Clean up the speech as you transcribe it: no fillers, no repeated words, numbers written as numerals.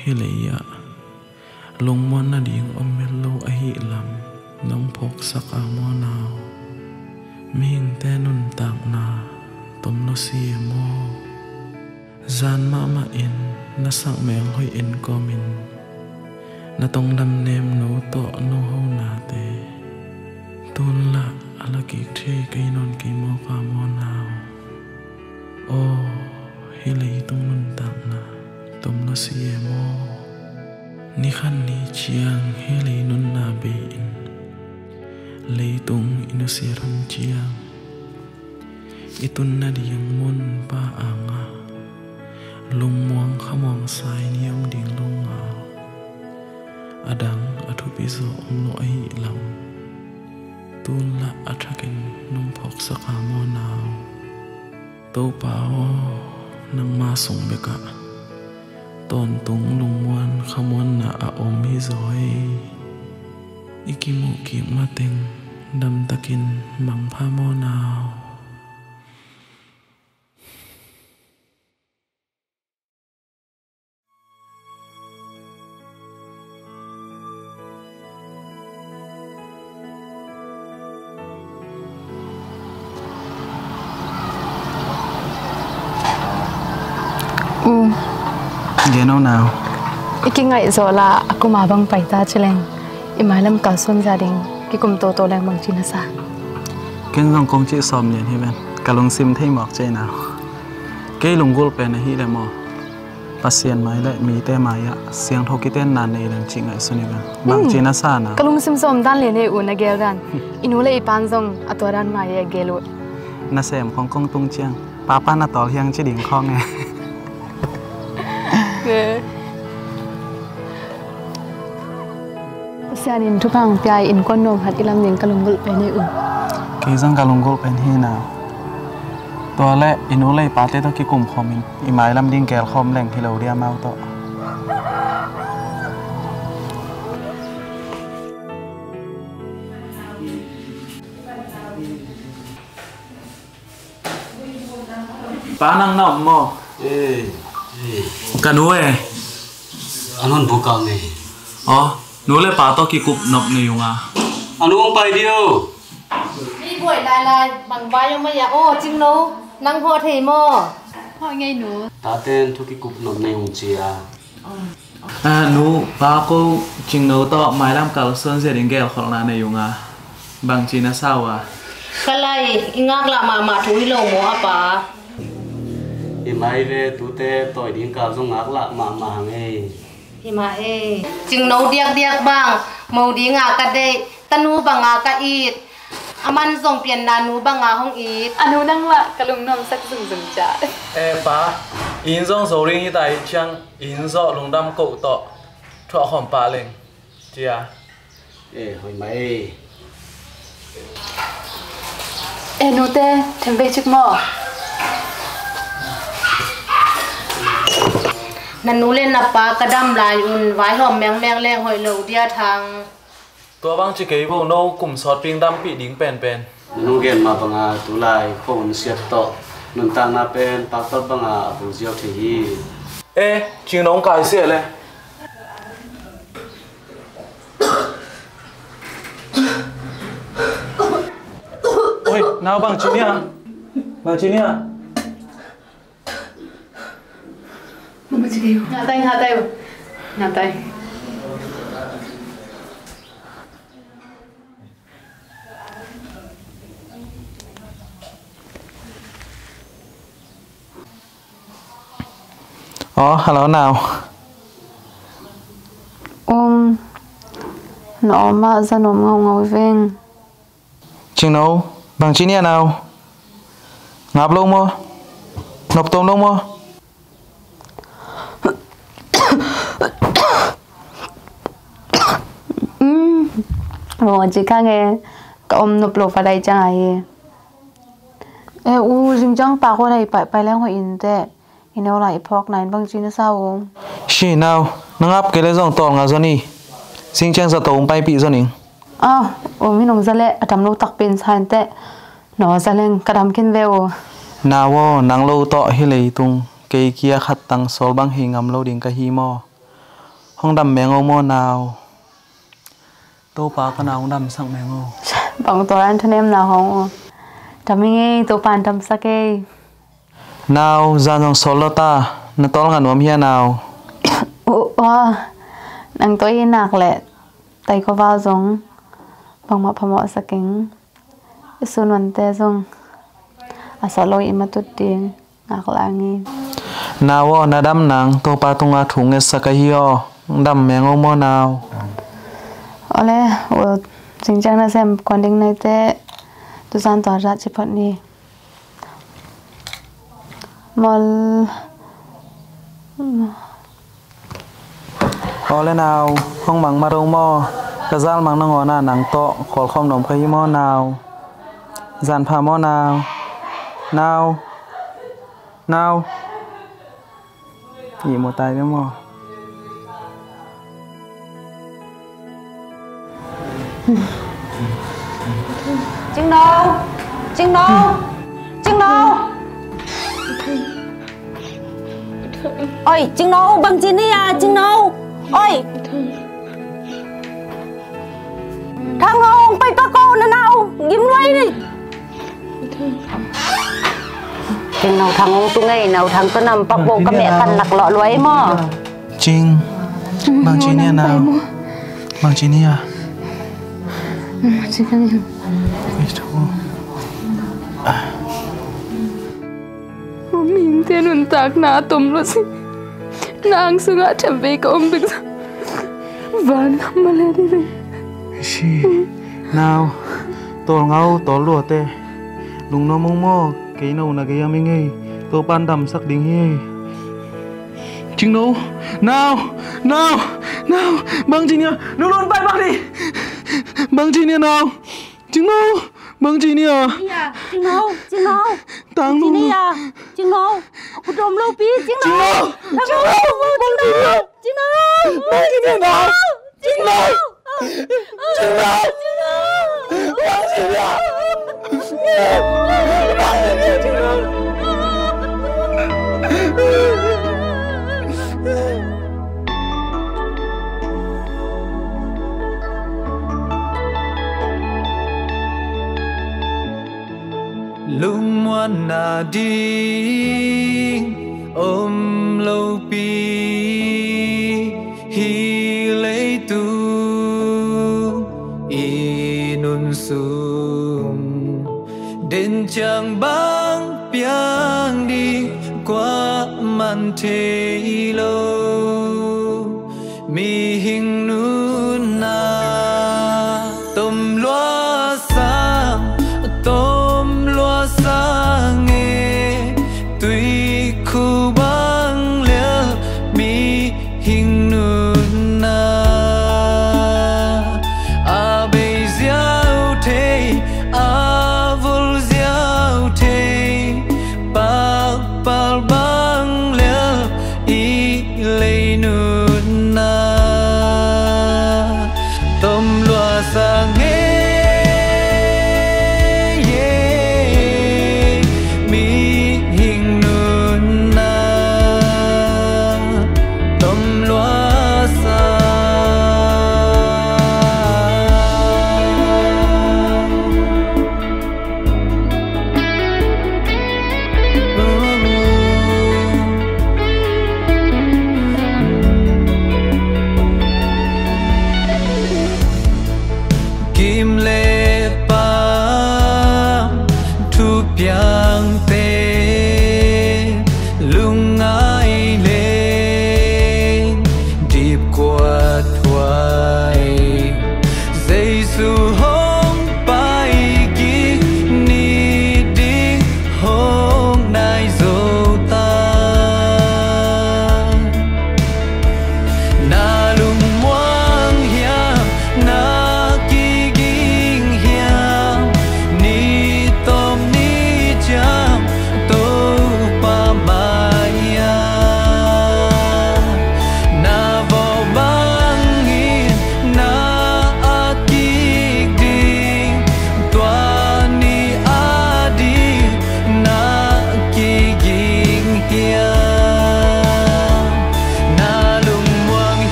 hi leya lungmon na ding omelo ahi lam nong phok saka mo naw ming te nun tak na tom no si mo zan ma in na sang mel hoi in komin na tong dam nem no to no ho na te tun la alaki the kai non ki mo ka mo naw o hi lei tung nun tak na tom no si mo ni khan ni chiang hi lei nun na be in lei tung inu siram chiang itun na diyang mon pa anga lungmuang khamong sai niam ding lunga adang athupi zo omlo ai lam tun la athakin nung phok saka mo naw to pao nang ma song beka ton tung lungmuan khamon na a om hi zoi ikimu ki mateng dam takin mang pha mo naw Geno nào iki ngai zo la aku ma bang paita cheleng imalam kalson jading ki kum to lang bang china sa ken rong kong chi som yen hi ben kalung sim thei mok che nào ke lungul pe na hi le mo pasien mai le mi te mai ya siang thoki ten nan nei lang chi ngai suni ben bang china sa na kalung sim som dan le ne u na gel dan inu le ipan zong atoran ma ye gelo na sem kong kong tung chiang papa na tol hiang chi ding khong nge sianin thupang piai in kon nom hat ilam ning kalungul pe ne u ke jang kalungul pen hi na to le inu le pa te to ki kum khomin i mai lam ding kel khom leng hi lo dia mau to pa nang nom mo Cả núi à? Anh hôn bố cậu này. Núi lại phá to kỳ cục nộp nhiều à? Anh uống bay điêu. Đi buổi lại là bằng vai ông mày ô chim nấu năng hoa thì mò. Họ ngay nữa. Ta tên thu kỳ cục nộp nhiều chị à? Nú phá cô chừng nấu to mai làm cả sơn sẽ đến gheo khỏi là nhiều à? Bằng chị là sao à? Cái này ngác là mà thúi lầu mò apa? Mai về tụi tê tội điên cao trong ngác lạ mà hàng ấy mà chừng nấu điạc điạc bang màu đi ngã cái đây tanu bang ngã cái ít aman dòng biển là nu bang ngã không ít anu năng lạ cả lùng nom sắc rừng rừng chả pa in dòng dầu riêng như tại chăng in dọ lùng đâm cậu tọ thọ hòm pa lên chị à hồi mày nu tê thêm về chiếc mỏ năn nú lên nạp pa cái đâm lại vái hòm mèng mèng leng hồi lầu dia thang tua bang chỉ cái bộ nâu cùng sọt pin đâm bị đính pen nu gen mà bang tu lại phone siết to nun tang na pen pak to bang abu jiao thi chừng nóng cài xe lên ôi nào bằng chị nha Mama cakap, nak tay. Hello nào. Nó mà ra nó ngồi ven. Chừng nào bằng chị nha nào. Ngáp lâu mua. Nộp tôm lâu mua. Chị khang nghe cậu nộp lột vào đây chẳng ai dinh chẳng bà qua đây phải lên hội in tệ in đâu lại phok này bằng chi nó sao không Chị nào nâng áp cái lấy dòng tỏng là do nì Dinh chẳng ra tàu bay bị do nì mình nông ra lệ tầm lâu tắc bên sai tệ nó ra lên cả đám kinh veo nào nang lâu tọ hi lấy tung cây kia khát tăng sol băng hình ngầm lâu đến cái hi mò ห้องดำแมงโมnào tô pa cái nào đầm sang mèo ngô bằngตัวanh thân em nào không thầm nghe tôi bàn thầm sa kê nào ra dòng số lô ta nó to ngàn ốm hiền nào nàng tôi nạc lẹ tay có vào giống bằng mặt phàm sa kính xuânวันtê giống số lôi im tụt tiếng nạc lại nghe nào na đâm nàng tô pa tung a thùng nghe sa cái hiyo đầm mèo ngô nào ole chính trang là xem quan định này thế tôi san tỏa ra chỉ phận đi mol ole nào không bằng mà đâu mò cái gian bằng nó ngõ na nắng to khó không nồng cái mò nào dàn pha mò nào nào nào gì một tay với mò Chừng đâu? Chừng đâu? Chừng đâu? Ôi, chừng đâu? Bằng chín đi à? Chừng đâu? Ôi! Thằng ông bay ba cô nào? Ghim loay đi! Chừng nào thằng ông tu ngay nào thằng có nằm bọc bộ các mẹ phần lạc lọ loay mà. Trinh, bằng chín nha nào? Bằng chín nha. Chị cần hiểu mình thiên hồn tạc ná tùm lo xí nàng sư ngã chậm về cả ông đừng và nằm mà lên đi đi Xì nào tổ ngâu tổ lùa tê lùng nó mông mò cái nào là cái mình nghe tổ ban đầm sắc đỉnh hi chính đâu nào bằng chính nha nó luôn bay bằng đi bằng chính nha nào chính đâu bằng chính nha Chừng đâu? tăng luôn Chừng đâu? Aku đom lâu pi chừng đâu? Chừng đâu? bằng chính nha nào chính đâu bằng chính nha lung muan na ding om lâu pi hi lấy tu inun sum đến chang bang piang đi qua man thế lâu mi hình nun na tom loa sang nghe tuy